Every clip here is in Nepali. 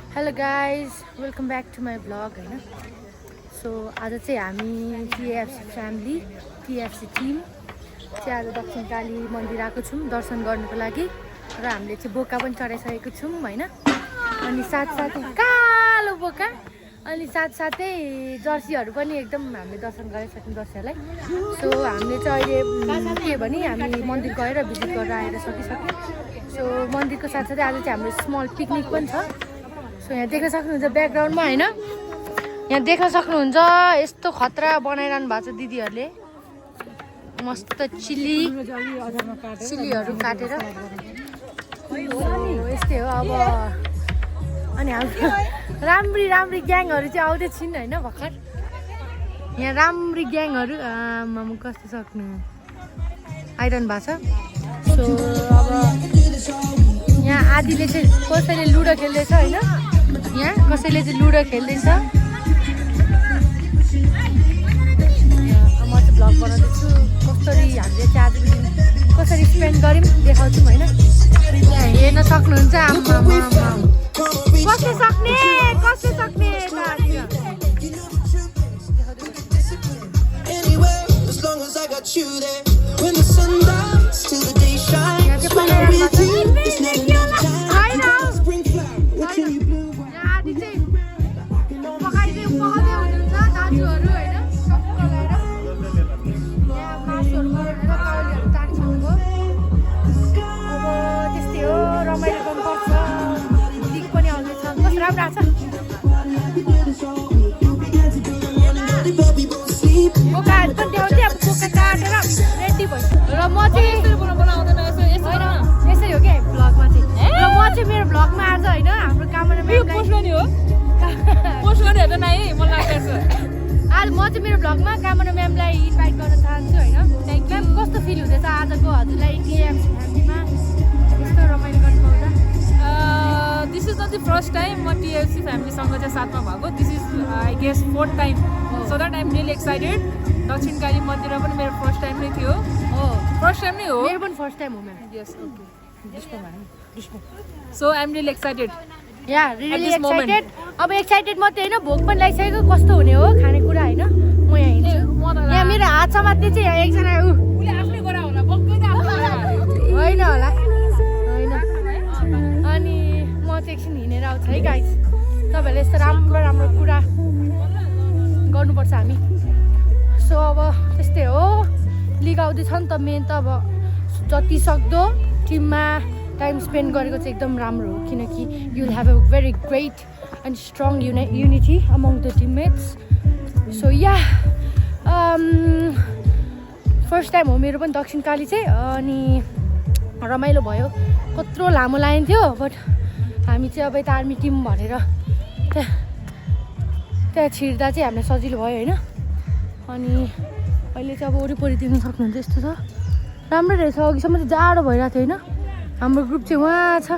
Hello guys welcome back to my vlog होइन सो आज चाहिँ हामी टिएफसी फ्यामिली टिएफसी टिम चाहिँ आज दक्षिण काली मन्दिर आएको छौँ दर्शन गर्नुको लागि र हामीले चाहिँ बोका पनि चढाइसकेको छौँ होइन अनि साथसाथै कालो बोका अनि साथसाथै जर्सीहरू पनि एकदम हामीले दर्शन गराइसक्यौँ जर्सीहरूलाई सो हामीले चाहिँ अहिले के भने हामी मन्दिर गएर भिजिट गरेर आएर सकिसक्यौँ सो मन्दिरको साथसाथै आज चाहिँ हाम्रो स्मल पिकनिक पनि छ सो यहाँ देख्न सक्नुहुन्छ ब्याकग्राउन्डमा होइन यहाँ देख्न सक्नुहुन्छ यस्तो खतरा बनाइरहनु भएको छ दिदीहरूले मस्त चिल्लीहरू काटेर यस्तै हो अब अनि हाम्रो राम्री ग्याङहरू चाहिँ आउँदै छिन् होइन भर्खर यहाँ राम्री ग्याङहरू आमामा कस्तो सक्नु आइरहनु भएको छ सो अब यहाँ आदिले चाहिँ कसैले लुडो खेल्दैछ होइन यहाँ कसैले चाहिँ लुडो खेल्दैछ म चाहिँ भ्लग बनाउँदैछु कसरी हामीले चाहिँ आजको दिन कसरी स्पेन्ड गऱ्यौँ देखाउँछौँ होइन यहाँ हेर्न सक्नुहुन्छ कसले सक्ने बोकाहरू पनि देखाउँथेँ अब बोका काटेर रेडी भयो र म चाहिँ यसरी हो क्या भ्लगमा चाहिँ र म चाहिँ मेरो भ्लगमा आज होइन हाम्रो क्यामेराम्यान आज म चाहिँ मेरो भ्लगमा क्यामेरा म्यामलाई इन्भाइट गर्न चाहन्छु होइन म्याम कस्तो फिल हुँदैछ आजको हजुरलाई टिएफसी फ्यामिलीमा यस्तो रमाइलो गर्नु पाउँदा this is not the first time म टिएफसी फ्यामिलीसँग चाहिँ साथमा भएको this is I guess 4th time so that I am really excited Dakshinkali मन्दिर पनि मेरो फर्स्ट टाइम नै थियो फर्स्ट टाइम नै हो मेरो पनि फर्स्ट टाइम हो ma'am yes okay so I am really excited yeah really excited अब एक्साइटेड मात्रै होइन भोक पनि लागिसकेको कस्तो हुने हो खानेकुरा होइन म यहाँ हिँड्छु यहाँ मेरो हात समात्ने चाहिँ यहाँ एकजना आफ्नै गरा होला बक्कै त होइन होला होइन अनि म चाहिँ एकछिन हिँडेर आउँछु है गाइस तपाईँहरूले यस्तो राम्रो कुरा गर्नुपर्छ हामी सो अब त्यस्तै हो लिग आउँदैछ नि त मेन त अब जति सक्दो टिममा टाइम स्पेन्ड गरेको चाहिँ एकदम राम्रो हो किनकि you will have a very great and strong unity among the teammates so yeah first time हो मेरो पनि दक्षिण काली चाहिँ अनि रमाइलो भयो कत्रो लामो लाइन थियो बट हामी चाहिँ अब यता आर्मी टिम भनेर त्यहाँ छिर्दा चाहिँ हामीलाई सजिलो भयो होइन अनि अहिले चाहिँ अब वरिपरि देख्न सक्नुहुन्छ यस्तो छ राम्रो रहेछ अघिसम्म चाहिँ जाडो भइरहेको थियो होइन हाम्रो ग्रुप चाहिँ उहाँ छ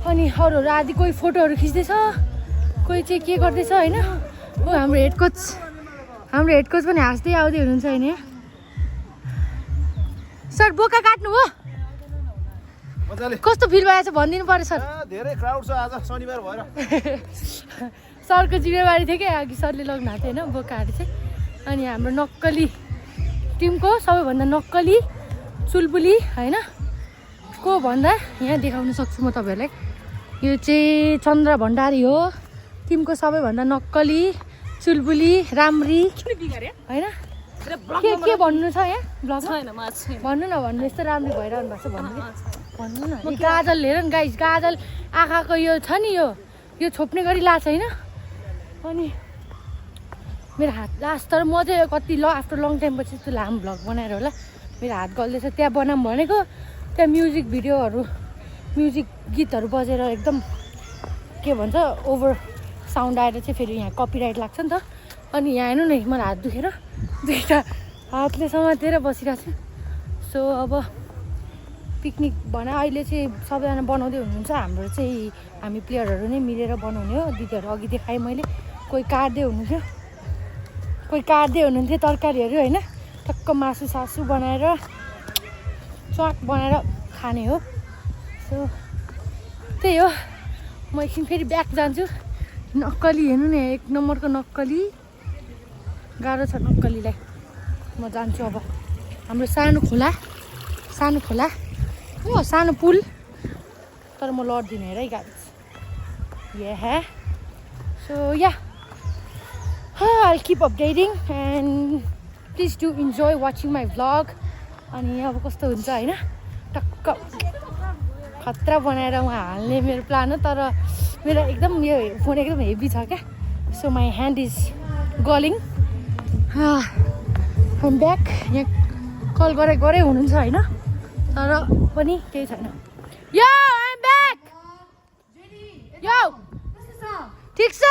अनि अरूहरू आदि कोही फोटोहरू खिच्दैछ कोही चाहिँ के गर्दैछ होइन हो हाम्रो हेड कोच पनि हाँस्दै आउँदै हुनुहुन्छ होइन सर बोका काट्नु हो कस्तो फिल भएछ भनिदिनु पर्यो सर धेरै क्राउड छ आज शनिबार भएर सरको जिम्मेवारी थियो क्या अघि सरले लग्नु भएको थियो होइन बोकाहरू चाहिँ अनि हाम्रो नक्कली टिमको सबैभन्दा नक्कली चुलबुली होइन को भन्दा यहाँ देखाउन सक्छु म तपाईँहरूलाई यो चाहिँ चन्द्र भण्डारी हो टिमको सबैभन्दा नक्कली चुलबुली राम्री होइन के भन्नु छ यहाँ ब्लग भन्नु न भन्नु यस्तो राम्रो भइरहनु भएको छ भन्नु न गाजल हेर न गाइस गाजल आँखाको यो छ नि यो छोप्ने गरी लाछ होइन अनि मेरो हात लास्ट तर म चाहिँ कति आफ्टर लङ टाइम पछि यस्तो लामो भ्लग बनाएर होला मेरो हात गल्दैछ त्यहाँ बनाऊँ भनेको त्यहाँ म्युजिक गीतहरू बजेर एकदम के भन्छ ओभर साउन्ड आएर चाहिँ फेरि यहाँ कपिराइट लाग्छ नि त अनि यहाँ हेर्नु न मलाई हात दुखेर दुईवटा हातले समातेर बसिरहेको छु सो अब पिकनिक भन अहिले चाहिँ सबैजना बनाउँदै हुनुहुन्छ हाम्रो चाहिँ हामी प्लेयरहरू नै मिलेर बनाउने हो दिदीहरू अघि देखाएँ मैले कोही काट्दै हुनुहुन्थ्यो तरकारीहरू होइन टक्क मासु सासु बनाएर च्वाक बनाएर खाने हो सो त्यही हो म एकछिन फेरि ब्याक जान्छु नक्कली हेर्नु नि एक नम्बरको नक्कली गाह्रो छ नक्कलीलाई म जान्छु अब हाम्रो सानो खोला हो सानो पुल तर म लड्दिनँ हेर है guys yeah so yeah I'll keep updating and please do enjoy watching my vlog अनि अब कस्तो हुन्छ हैन टक्क खतरा बनाएर म हाल्ने मेरो प्लान हो तर मेरो एकदम यो फोन एकदम हेभी छ क्या so my hand is galling I'm back यहाँ कल गरे हुनुहुन्छ होइन तर पनि केही छैन यो आइम ब्याक यो ठिक छ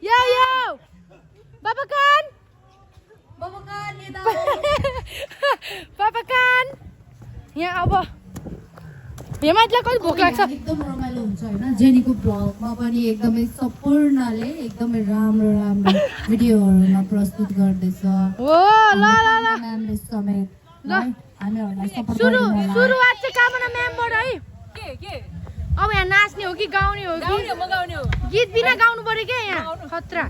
यो बाबाकान यहाँ अब हेमाइतलाई कहिले भोक लाग्छ एकदम रमाइलो हुन्छ होइन जेनीको ब्लगमा पनि एकदमै सम्पूर्णले एकदमै राम्रो भिडियोहरूमा प्रस्तुत गर्दैछ हो ल म्यामले समेत ल हामीहरूलाई सपोर्ट सुरुवात चाहिँ कामना म्यामबाट है के अब यहाँ नाच्ने हो कि गाउने हो कि म गाउने हो गीत बिना गाउनु पर्यो क्या यहाँ खतरा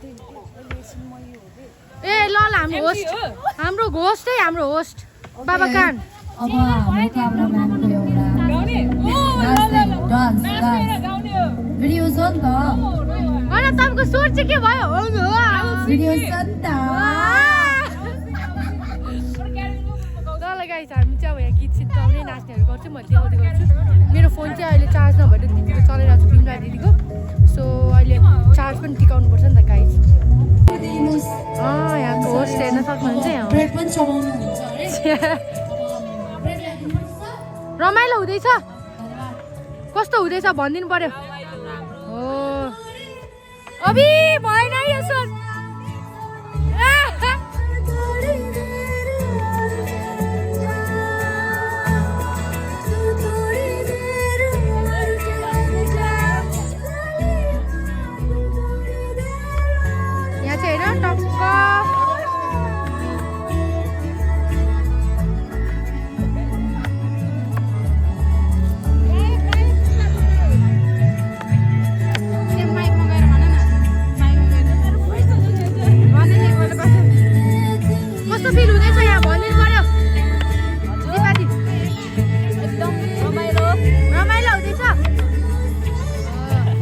ए ल हाम्रो होस्ट है हाम्रो होस्ट बाबाकान अब हाम्रो कामना म्यामको एउटा गाउने डान्स भिडियो छ नि त होइन तपाईँको स्वर चाहिँ के भयो भिडियो छ नि त ल गाइस हामी चाहिँ अब यहाँ गीत सित गाउने नाच्नेहरू गर्छु मैले देखाउँदै गर्छु मेरो फोन चाहिँ अहिले चार्ज नभएर दिदीको चलाइरहेको छु बिमला दिदीको सो अहिले चार्ज पनि टिकाउनु पर्छ नि त गाइस यहाँको होस्ट हेर्न सक्नुहुन्छ यहाँ ब्रेड पनि चलाउनुहुन्छ अरे रमाइलो हुँदैछ कस्तो हुँदैछ भनिदिनु पर्यो हो अबि भएन यो सर यहाँ चाहिँ हेर टक्क कस्तो फिल हुँदैछ यहाँ भनिदिनु पर्यो दिपादी एकदम रमाइलो हुँदैछ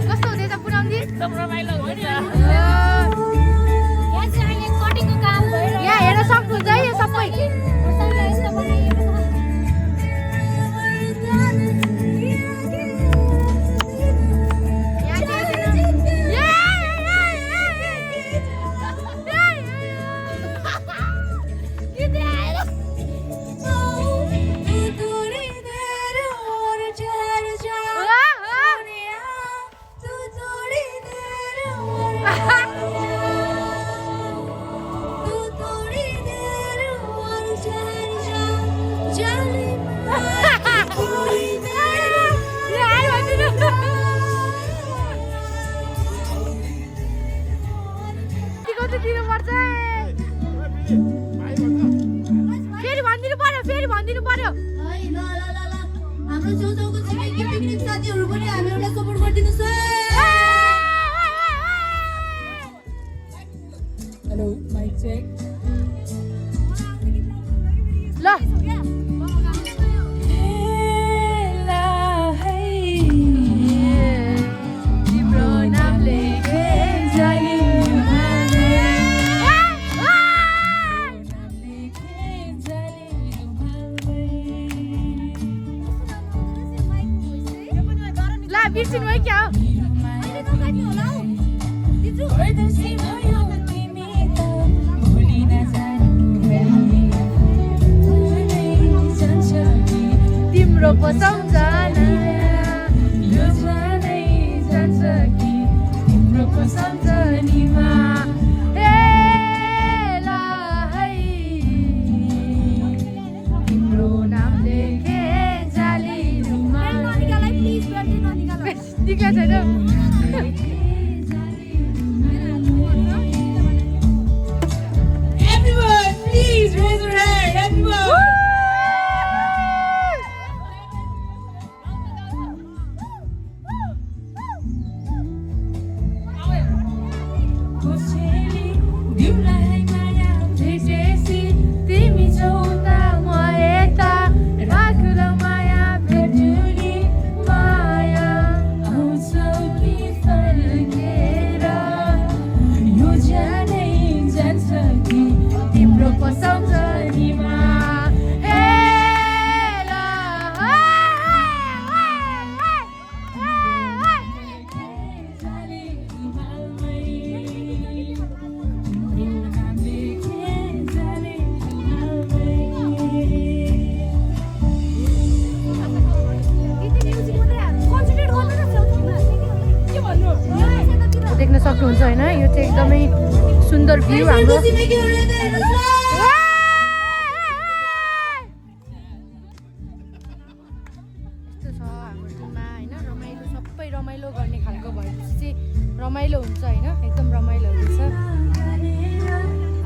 कस्तो हुँदैछ पुनमजी एकदम रमाइलो हुन्छ यहाँ हेर्न सक्नुहुन्छ है यो सबै फेरि भनिदिनु पर्यो हाम्रो छेउछाउको छिमेकी पिकनिक साथीहरू पनि हामीहरूलाई सपोर्ट गरिदिनुहोस् हेलो माइक चेक ल तिम्रो नामले बिर्सिनु है क्या तिम्रो पो सम्झना यो जानै जान्छ कि तिम्रो पो सम्झनीमा तिम्रो नाम लेखे जालीमा निका छैन Everyone, please raise your hand. Everyone. देख्न सक्नुहुन्छ होइन यो चाहिँ एकदमै सुन्दर भ्यू हाम्रो यस्तो छ हाम्रो टिममा होइन रमाइलो सबै रमाइलो गर्ने खालको भएपछि चाहिँ रमाइलो हुन्छ होइन एकदम रमाइलो हुन्छ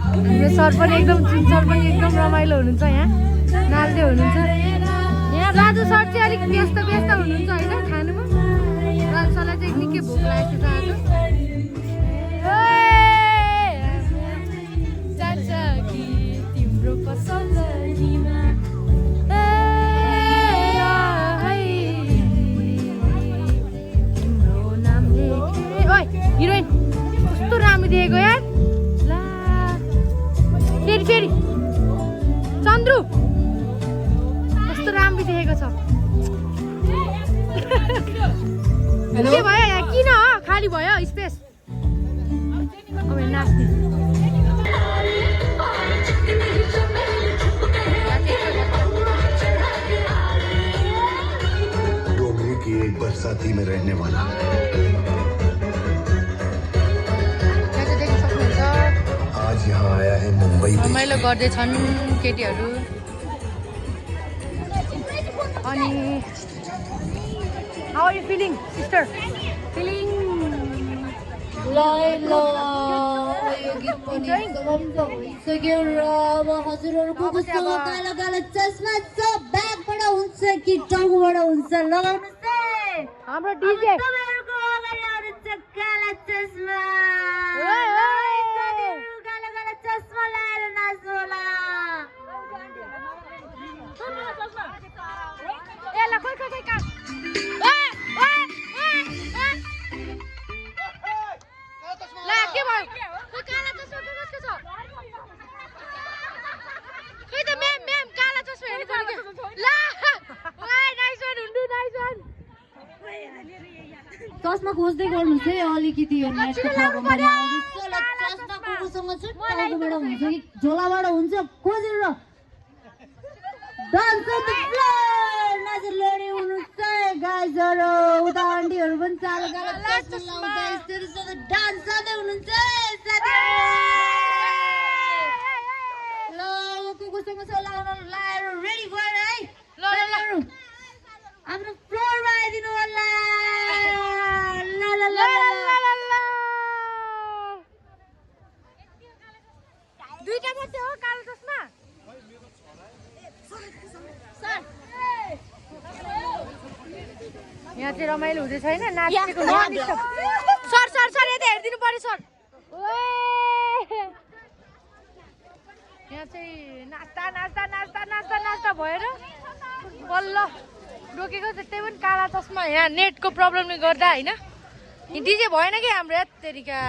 हाम्रो सर पनि एकदम रमाइलो हुनुहुन्छ यहाँ नाच्दै हुनुहुन्छ यहाँ राजु सर चाहिँ अलिक व्यस्त हुनुहुन्छ होइन खानुमा राजु सरलाई चाहिँ निकै भोक लागेको छ आज जान्छ कि तिम्रो पसलमा तिम्रो नाम लेखे ओइ हिरोइन कस्तो राम्रो देखेको यार ला फेरि चन्द्रु कस्तो राम्रो देखेको छ के भयो यहाँ किन खाली भयो स्पेस अब नाच्ने डोगरी की एक बरसाती में रहने वाला आज यहाँ आया है मुंबई रमाइलो गर्दैछन् केटीहरू अनि how are you feeling sister feeling Laila यो गीत पनि समाप्त भइसक्यो र अब हजुरहरूको कस्तो कालो कालो चस्मा छ ब्यागबाट हुन्छ कि टाउकोबाट हुन्छ लगाउनुहोस् है हाम्रो डीजे तपाईहरुको अगाडि आउँछ कालो चस्मा कालो कालो चस्मा लगाएर नाच्नु होला ए ल खोइ का ला के भयो खोइ काला चस्मा कसको छ खोइ त म्याम काला चस्मा हेर्नु पर्यो ला ओइ नाइस वन हुन्डु नाइस वन चस्मा खोज्दै गर्नुहोस् है अलिकति यो नेटको प्रब्लम पनि आउँदैछ ल चस्मा कोसँग छ टाउकोबाट हुन्छ कि झोलाबाट हुन्छ खोजेर डान्स अन द फ्लोर नाचेर लडी हुनुहुन्छ गाइजहरु उता आन्टीहरु पनि चालो गालो चस्मा लाउँदै यसरी डान्स गर्दै हुनुहुन्छ साथीहरु ल कोसँग छ लाउन लाएर रेडी भएर है ल आफ्नो फ्लोरमा आइदिनु होला ल ल ल दुईटा मात्रै हो कालो चस्मा यहाँ चाहिँ रमाइलो हुँदै छैन नाचेको सर यता हेरिदिनु पर्यो सर यहाँ चाहिँ नाच्दा भएर बल्ल रोकेको त्यही पनि काला चस्मा यहाँ नेटको प्रब्लमले गर्दा होइन डिजे भएन कि हाम्रो यत्तेरिका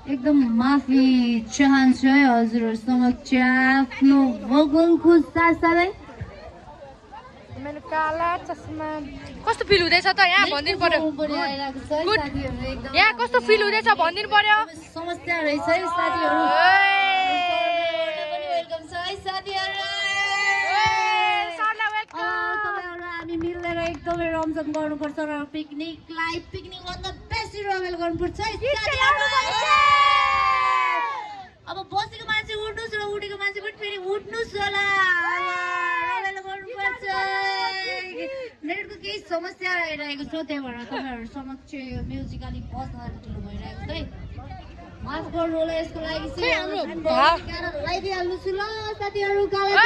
एकदम माफी चाहन्छु है हजुरहरू समक्ष आफ्नो भोकलको साथसाथै मेरो काला चस्मा कस्तो फिल हुँदैछ त यहाँ भनिदिनु पर्यो गुड यहाँ कस्तो फिल हुँदैछ भनिदिनु पर्यो समस्या रहेछ है साथीहरू वेलकम छ है साथीहरू हामी मिलेर एकदमै रमझम गर्नुपर्छ र पिकनिकलाई पिकनिक भन्दा बेसी रमाइलो गर्नुपर्छ है अब बसेको मान्छे उठ्नुहोस् र उठेको मान्छे पनि फेरि उठ्नुहोस् होला रमाइलो गर्नुपर्छ नेटको केही समस्या आइरहेको छ त्यही भएर तपाईँहरू समक्ष यो म्युजिक अलिक बस्न ढिलो भइरहेको छ है माफ गर्नु होला यसको लागि चाहिँ लगाइदिइहाल्नुहोस् ल साथीहरू कालो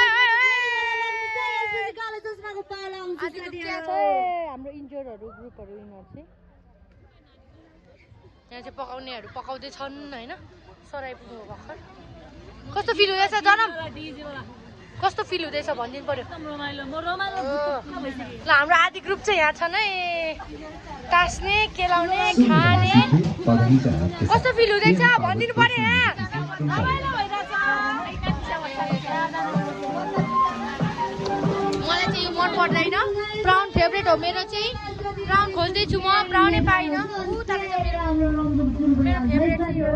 चस्माको पाला आउँछ हाम्रो इन्जोरहरू ग्रुपहरू यिनीहरू चाहिँ यहाँ चाहिँ पकाउनेहरू पकाउँदैछन् होइन सर आइपुग्नु हो भर्खर कस्तो फिल हुँदैछ जनम कस्तो फिल हुँदैछ भनिदिनु पर्यो ल हाम्रो आदि ग्रुप चाहिँ यहाँ छन् है टास्ने केलाउने खाने कस्तो फिल हुँदैछ भनिदिनु पर्यो यहाँ मलाई चाहिँ यो मन पर्दैन ब्राउन फेभरेट हो मेरो चाहिँ ब्राउन खोज्दैछु म ब्राउनै पाइनँ मेरो फेभरेट चाहिँ हो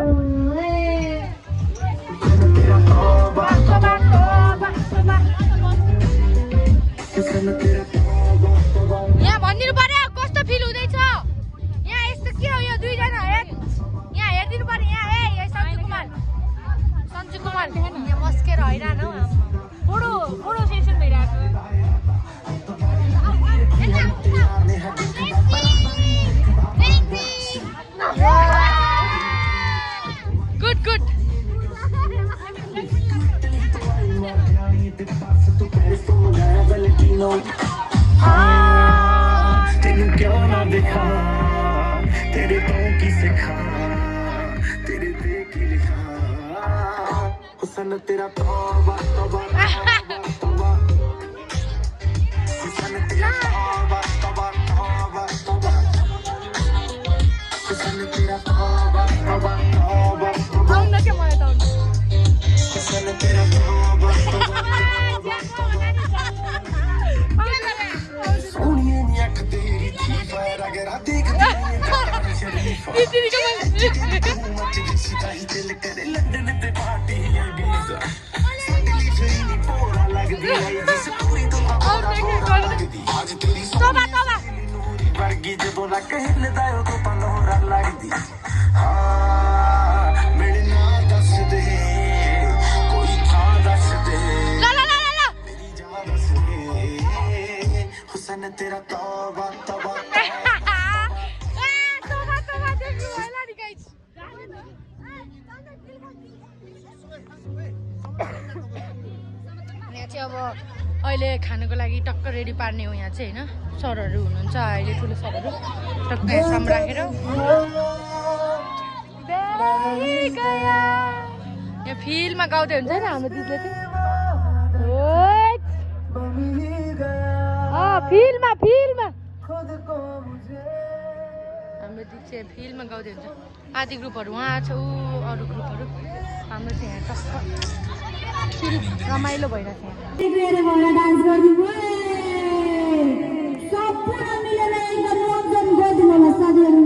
यहाँ भनिदिनु पर्यो कस्तो फिल हुँदैछ यहाँ यस्तो के हो यो दुईजना हेर तेरे पाँव की सिखा तेरे देख लिखा हुसन तेरा तौबा तौबा तौबा तौबा हुसन तेरा तौबा तौबा तौबा तौबा हुसन तेरा तौबा तौबा तौबा तौबा आउन के मलाई त आउन हुसन तेरा तौबा तौबा सोनिए नी अख तेरी थी पर अगर देखती दिदीको मच सिताई दिल करे लंदन ते पार्टी है वीजा संगली फेरी पोरा लगदी है जिस पूरी तो लगदी आज तेरी तोबा तोबा नूरी वर्गी जदों ना कहलदा ओ तो पनोरा लगदी हां मेरे ना दस दे कोई था दस दे ला ला ला ला मेरी जान दस दे हुसन तेरा तौबा तौबा यहाँ चाहिँ अब अहिले खानको लागि टक्क रेडी पार्ने हो यहाँ चाहिँ होइन सरहरू हुनुहुन्छ अहिले ठुलो सरहरू टक्क यसम्म राखेर यहाँ फिल्डमा गाउँदै हुन्छ नि हाम्रो दिदीले चाहिँ फिल्डमा फिल्डमा हाम्रो दिदी चाहिँ फिल्डमा गाउँदै हुन्छ आदि ग्रुपहरू उहाँ छ ऊ अरू ग्रुपहरू हाम्रो चाहिँ यहाँ टक्क रमाइलो भइरहेको छ डान्स गरिदिनु सम्पूर्ण मिलेर एकदम रमझम गरिदिनु होला साथीहरू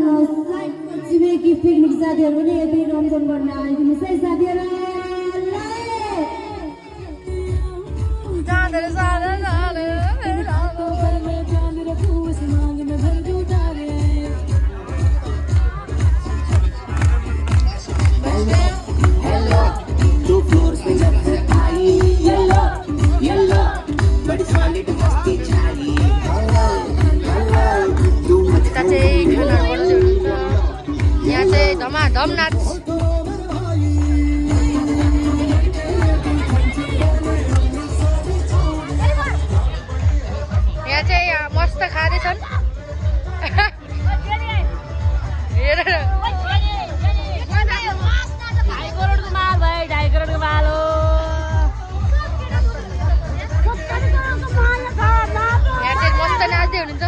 छिमेकी पिकनिक साथीहरू पनि यति रमझम गर्न आइदिनुहोस् है साथीहरू यहाँ चाहिँ धमाधम नाच यहाँ चाहिँ मस्त खाँदैछन् हेरेर 2 करोडको माल भाइ 2.5 करोडको माल हो यहाँ चाहिँ मस्त नाच्दै हुनुहुन्छ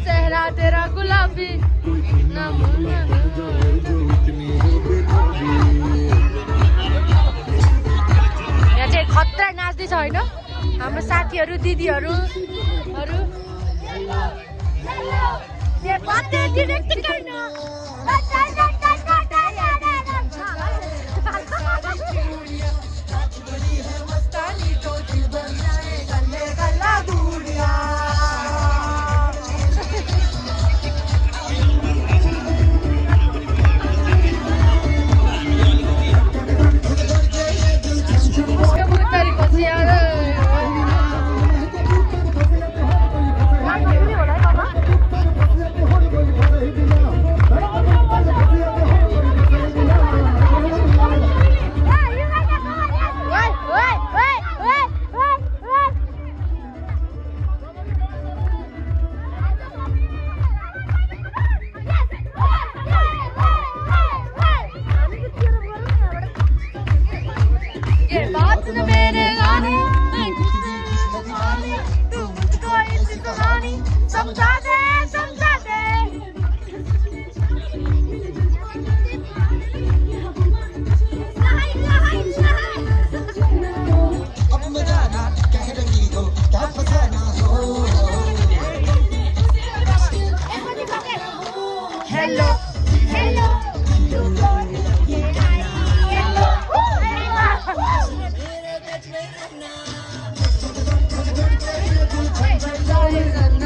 चेहरा तेरा गुलाबी यहाँ चाहिँ खतरा नाच्दैछ होइन हाम्रो साथीहरू दिदीहरू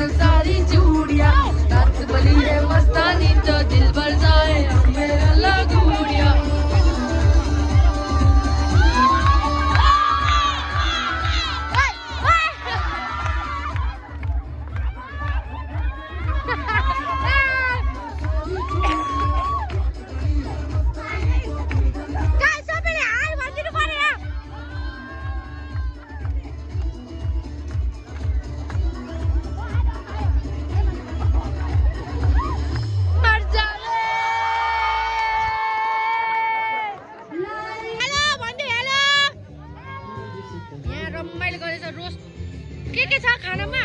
सारी के छ खानामा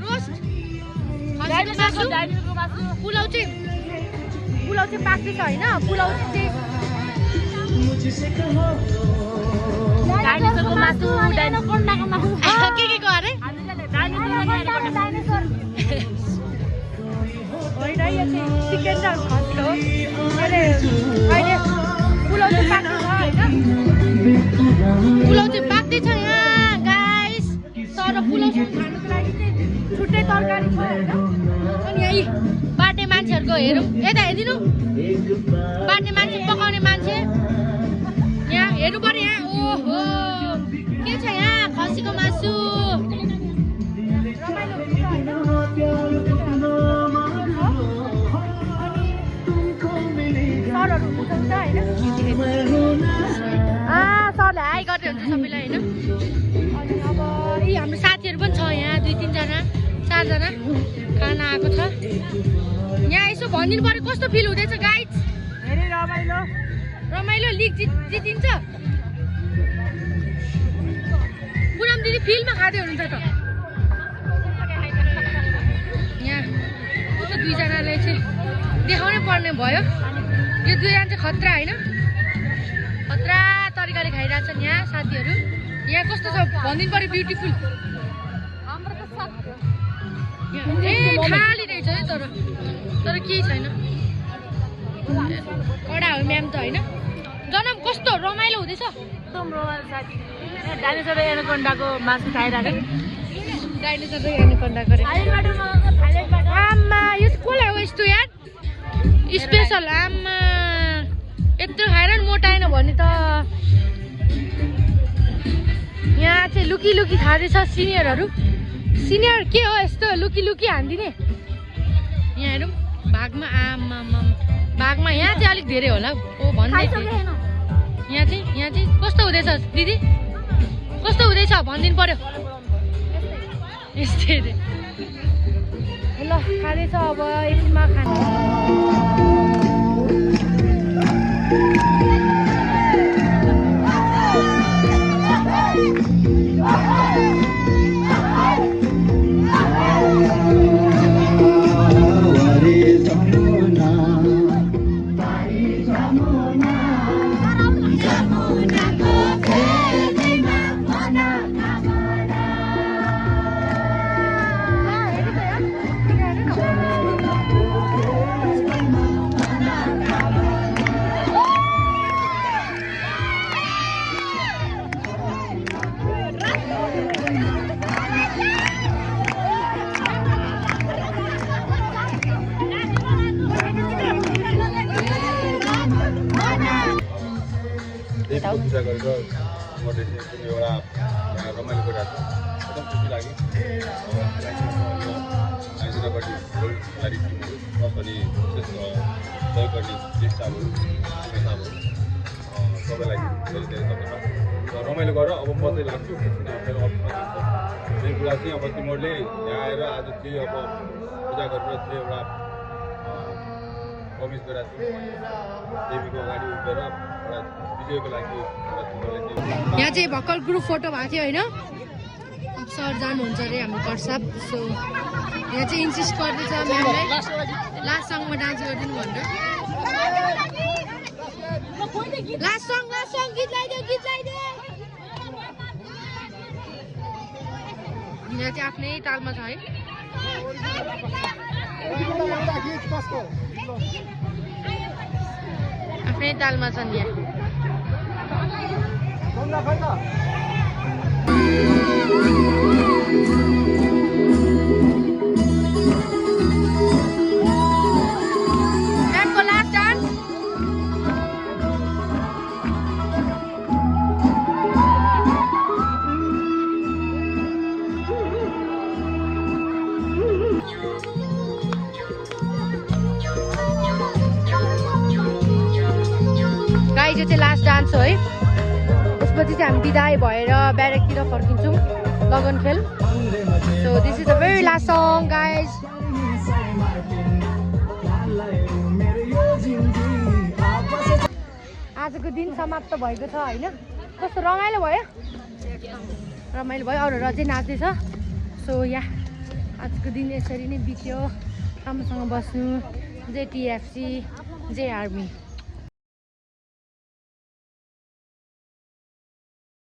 रोस्ट खसीको मासु पुलाउ चाहिँ पाक्दैछ होइन पुलाउ चाहिँ डाइनोसरको मासु डाइनोकोन्डाको मासु के को अरे होइन यो चाहिँ चिकन र खसीको हो अहिले पुलाउ चाहिँ पाक्दैछ होइन पुलाउ चाहिँ पाक्दैछ यहाँ गाइस तर पुलाउ खानुको लागि चाहिँ छुट्टै तरकारी छ होइन अनि यही बाटे मान्छेहरूको हेरौँ यता हेरिदिनु बाटे मान्छे पकाउने मान्छे यहाँ हेर्नु पर्यो यहाँ ओहो के छ यहाँ खसीको मासु रमाइलो हुन्छ होइन सरहरू हुन्छ होइन सरले हाई गर्दै हुन्छ सबैलाई होइन अनि अब यी हाम्रो साथीहरू पनि छ यहाँ 2-3 जना 4 जना खाना आएको छ यहाँ यसो भनिदिनु पर्यो कस्तो फिल हुँदैछ गाइज धेरै रमाइलो लिग जितिन्छ पुनम दिदी फिल्डमा खाँदै हुनुहुन्छ त यहाँ उता 2 जनालाई चाहिँ देखाउनै पर्ने भयो यो 2 जना चाहिँ खतरा होइन खतरा तरिकाले खाइरहेछन् यहाँ साथीहरू यहाँ कस्तो छ भनिदिनु पर्यो ब्युटिफुल ए खाली रहेछ है तर केही छैन कडा हो म्याम त होइन जनम कस्तो रमाइलो हुँदैछ एकदम रमाइलो साथी डाइनोसर र एनाकोन्डाको मासु खाइरहेको डाइनोसर र एनाकोन्डाको आमा यो चाहिँ कसलाई हो यस्तो यार स्पेसल आमा यत्रो खाएर नि मोटाएन भने त यहाँ चाहिँ लुकी खाँदैछ सिनियरहरू सिनियर के हो यस्तो लुकी हान्दिने यहाँ हेरौँ भागमा भागमा यहाँ चाहिँ अलिक धेरै होला ओ भन्दै यहाँ चाहिँ कस्तो हुँदैछ दिदी कस्तो हुँदैछ भनिदिनु पर्यो यस्तै ल खाँदैछ अब एकछिनमा खानु पूजा गरेर मैले चाहिँ एउटा रमाइलो गरिरहेको एकदम खुसी लाग्यो आइजनापट्टि गाडी टिमहरू प्लस अनि विशेष सहयोग गर्ने स्टाफहरू सबैलाई धेरै धेरै धन्यवाद र रमाइलो गरेर अब बस्दै लाग्छु मेरो कुरा चाहिँ अब तिमीहरूले यहाँ आएर आज चाहिँ अब पूजा गरेर चाहिँ एउटा प्रवेश गरेको छु देवीको अगाडि उभिएर एउटा विजयको लागि यहाँ चाहिँ भर्खर ग्रुप फोटो भएको थियो होइन सर जानुहुन्छ अरे हाम्रो कर्साब सो यहाँ चाहिँ इन्सिस्ट गर्दैछ म्यामलाई लास्ट सङमा डान्स गरिदिनु भनेर लास्ट सङ गीत लगाइदियो यहाँ चाहिँ आफ्नै तालमा छ है आफ्नै तालमा छन् यहाँ यो चाहिँ लास्ट डान्स हो है त्यसपछि चाहिँ हामी बिदाई भएर ब्यारेकतिर फर्किन्छौँ लगन खेल so this is the very last song guys आजको दिन समाप्त भएको छ होइन कस्तो रमाइलो भयो रमाइलो भयो अरूहरू अझै नाच्दैछ सो या आजको दिन यसरी नै बित्यो राम्रोसँग बस्नु जय टिएफसी जय आर्मी